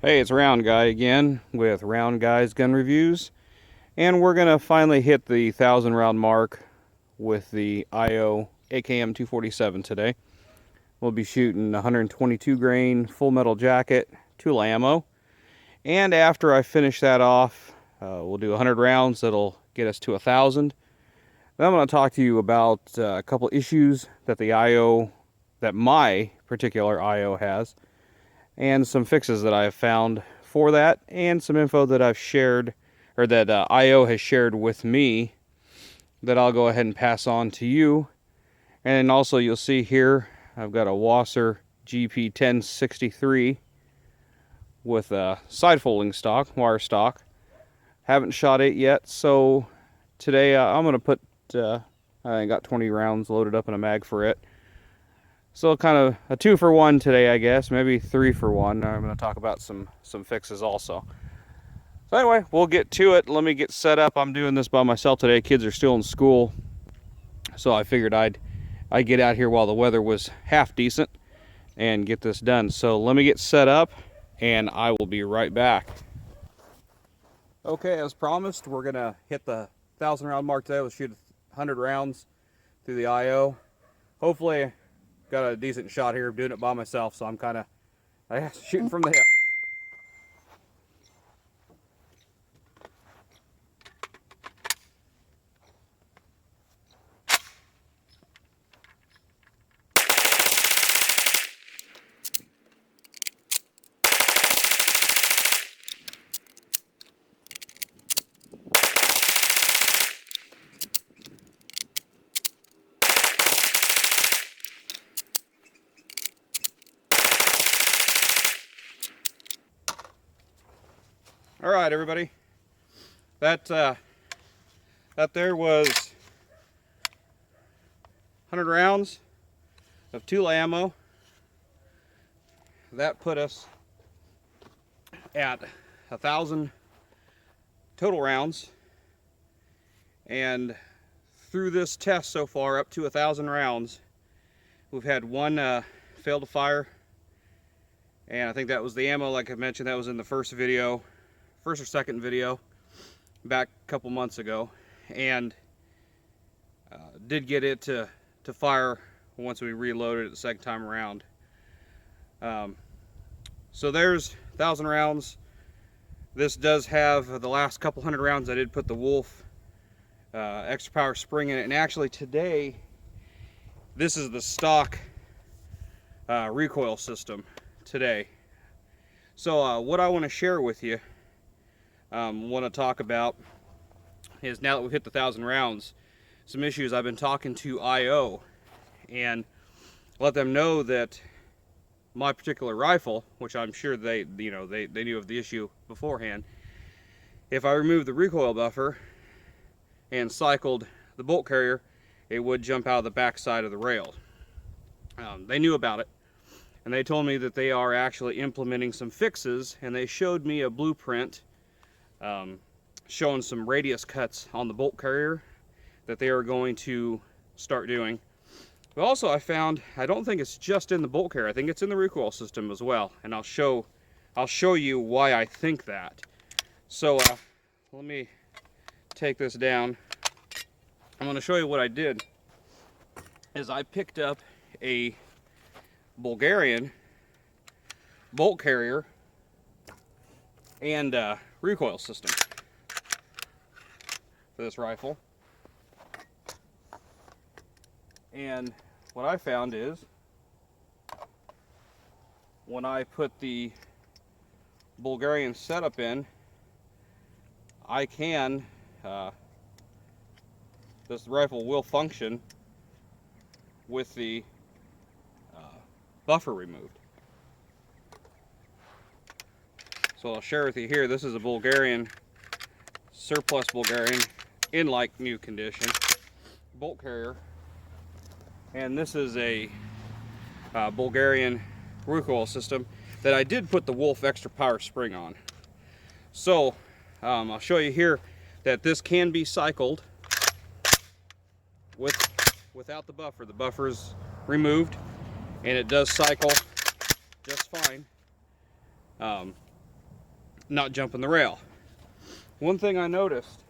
Hey, it's Round Guy again with Round Guy's Gun Reviews, and we're going to finally hit the 1,000 round mark with the IO AK-47 today. We'll be shooting 122 grain full metal jacket, tool ammo, and after I finish that off, we'll do 100 rounds. That'll get us to 1,000. Then I'm going to talk to you about a couple issues that that my particular IO has, and some fixes that I have found for that, and some info that I've shared, or that IO has shared with me, that I'll go ahead and pass on to you. And also you'll see here I've got a Wasser GP1063 with a side folding stock, wire stock. Haven't shot it yet, so today I'm going to put, I got 20 rounds loaded up in a mag for it. So kind of a 2-for-1 today, I guess, maybe 3-for-1. I'm going to talk about some fixes also. So anyway, we'll get to it. Let me get set up. I'm doing this by myself today. Kids are still in school, so I figured I'd get out here while the weather was half decent and get this done. So let me get set up, and I will be right back. Okay, as promised, we're going to hit the 1,000 round mark today. We'll shoot 100 rounds through the IO. Hopefully, got a decent shot here. I'm doing it by myself, so I'm kind of shooting from the hip. All right, everybody. That there was 100 rounds of tool ammo. That put us at 1,000 total rounds. And through this test so far, up to 1,000 rounds, we've had one fail to fire. And I think that was the ammo, like I mentioned, that was in the first or second video back a couple months ago, and did get it to fire once we reloaded it the second time around. So there's 1,000 rounds. This does have the last couple hundred rounds. I did put the Wolf extra power spring in it, and actually today this is the stock recoil system today. So what I want to share with you, want to talk about, is now that we've hit the 1,000 rounds, some issues. I've been talking to IO and let them know that my particular rifle, which I'm sure they knew of the issue beforehand, if I removed the recoil buffer and cycled the bolt carrier, it would jump out of the back side of the rail. They knew about it, and they told me that they are actually implementing some fixes, and they showed me a blueprint showing some radius cuts on the bolt carrier that they are going to start doing. But also I found, I don't think it's just in the bolt carrier, I think it's in the recoil system as well, and I'll show you why I think that. So let me take this down. I'm going to show you what I did. Is I picked up a Bulgarian bolt carrier and recoil system for this rifle, and what I found is when I put the Bulgarian setup in, I can this rifle will function with the buffer removed. So I'll share with you here, this is a Bulgarian, surplus Bulgarian, in like new condition, bolt carrier. And this is a Bulgarian recoil system that I did put the Wolf extra power spring on. So I'll show you here that this can be cycled without the buffer. The buffer is removed, and it does cycle just fine. not jumping the rail. One thing I noticed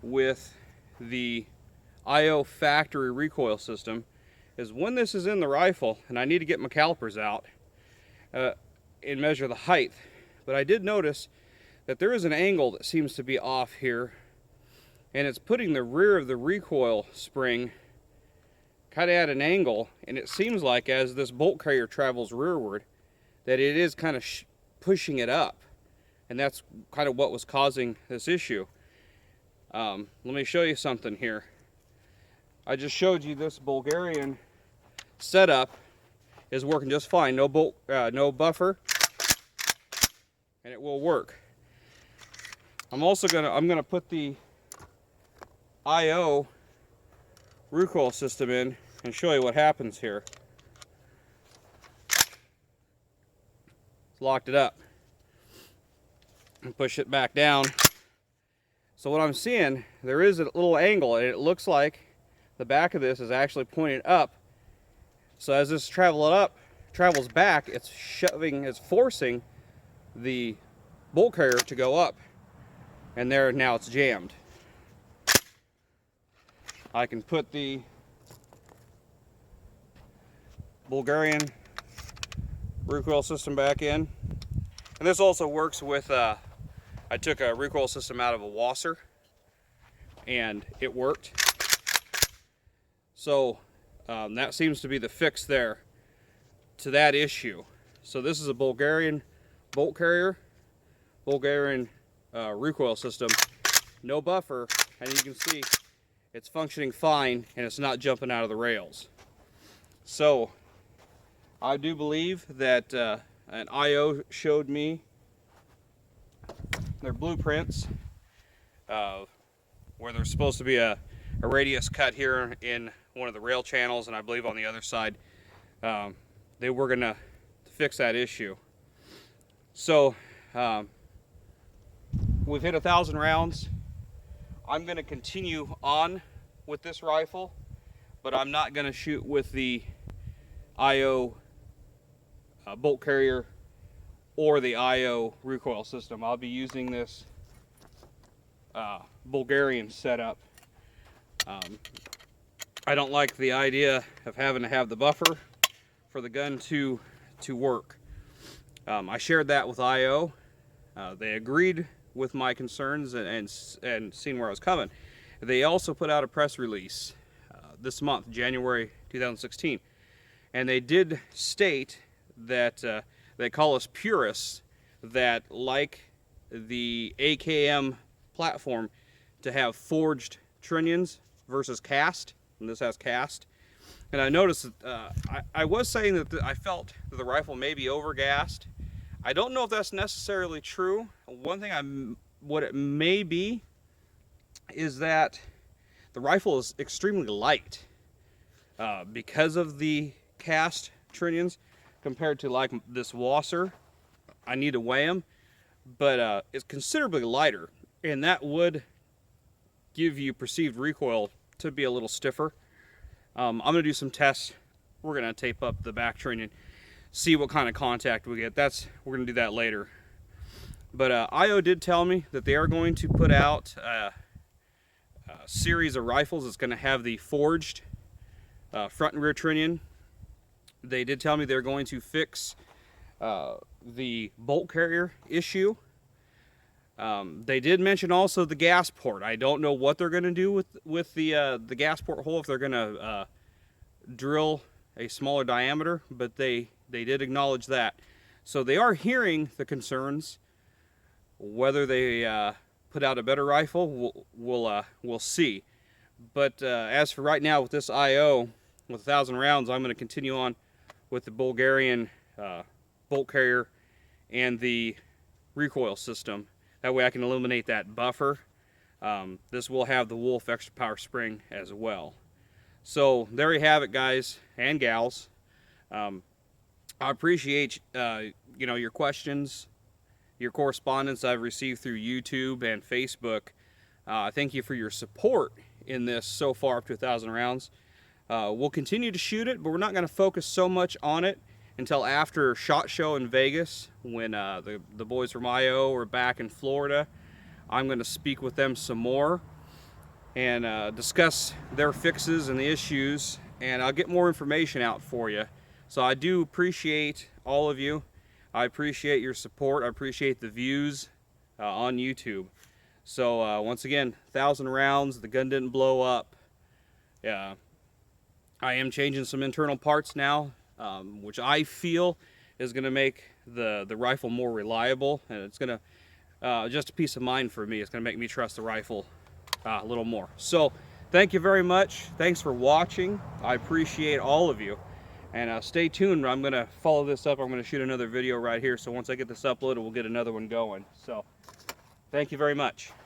with the IO factory recoil system is when this is in the rifle and I need to get my calipers out and measure the height, but I did notice that there is an angle that seems to be off here, and it's putting the rear of the recoil spring kind of at an angle, and it seems like as this bolt carrier travels rearward that it is kind of pushing it up, and that's kind of what was causing this issue. Let me show you something here. I just showed you this Bulgarian setup is working just fine. No bolt, no buffer, and it will work. I'm gonna put the IO recoil system in and show you what happens here. Locked it up and push it back down. So what I'm seeing, there is a little angle, and it looks like the back of this is actually pointed up. So as this travels back, it's forcing the bolt carrier to go up, and there now it's jammed. I can put the Bulgarian recoil system back in, and this also works with I took a recoil system out of a wasser and it worked, so that seems to be the fix there to that issue. So this is a Bulgarian bolt carrier, Bulgarian recoil system, no buffer, and you can see it's functioning fine and it's not jumping out of the rails. So I do believe that an IO showed me their blueprints where there's supposed to be a radius cut here in one of the rail channels, and I believe on the other side they were gonna fix that issue. So we've hit 1,000 rounds. I'm gonna continue on with this rifle, but I'm not gonna shoot with the IO bolt carrier or the IO recoil system. I'll be using this Bulgarian setup. I don't like the idea of having to have the buffer for the gun to work. I shared that with IO. They agreed with my concerns and seen where I was coming. They also put out a press release this month, January 2016, and they did state that they call us purists, that like the AKM platform to have forged trunnions versus cast, and this has cast. And I noticed that I was saying that I felt that the rifle may be overgassed. I don't know if that's necessarily true. One thing what it may be is that the rifle is extremely light because of the cast trunnions compared to like this wasser. I need to weigh them, but it's considerably lighter, and that would give you perceived recoil to be a little stiffer. I'm going to do some tests. We're going to tape up the back trunnion, see what kind of contact we get. We're going to do that later. But IO did tell me that they are going to put out a series of rifles that's going to have the forged front and rear trunnion. They did tell me they're going to fix the bolt carrier issue. They did mention also the gas port. I don't know what they're going to do with the gas port hole, if they're going to drill a smaller diameter, but they did acknowledge that. So they are hearing the concerns. Whether they put out a better rifle, we'll see. But as for right now, with this IO, with 1,000 rounds, I'm going to continue on with the Bulgarian bolt carrier and the recoil system. That way I can eliminate that buffer. This will have the Wolf extra power spring as well. So there you have it, guys and gals. I appreciate your questions, your correspondence I've received through YouTube and Facebook. Thank you for your support in this so far up to 1,000 rounds. We'll continue to shoot it, but we're not going to focus so much on it until after SHOT Show in Vegas, when the boys from IO are back in Florida. I'm going to speak with them some more and discuss their fixes and the issues, and I'll get more information out for you. So I do appreciate all of you. I appreciate your support. I appreciate the views on YouTube. So once again, 1,000 rounds. The gun didn't blow up. I am changing some internal parts now, which I feel is going to make the rifle more reliable, and it's going to just a peace of mind for me. It's going to make me trust the rifle a little more. So thank you very much. Thanks for watching. I appreciate all of you. And stay tuned. I'm going to follow this up. I'm going to shoot another video right here. So once I get this uploaded, we'll get another one going. So thank you very much.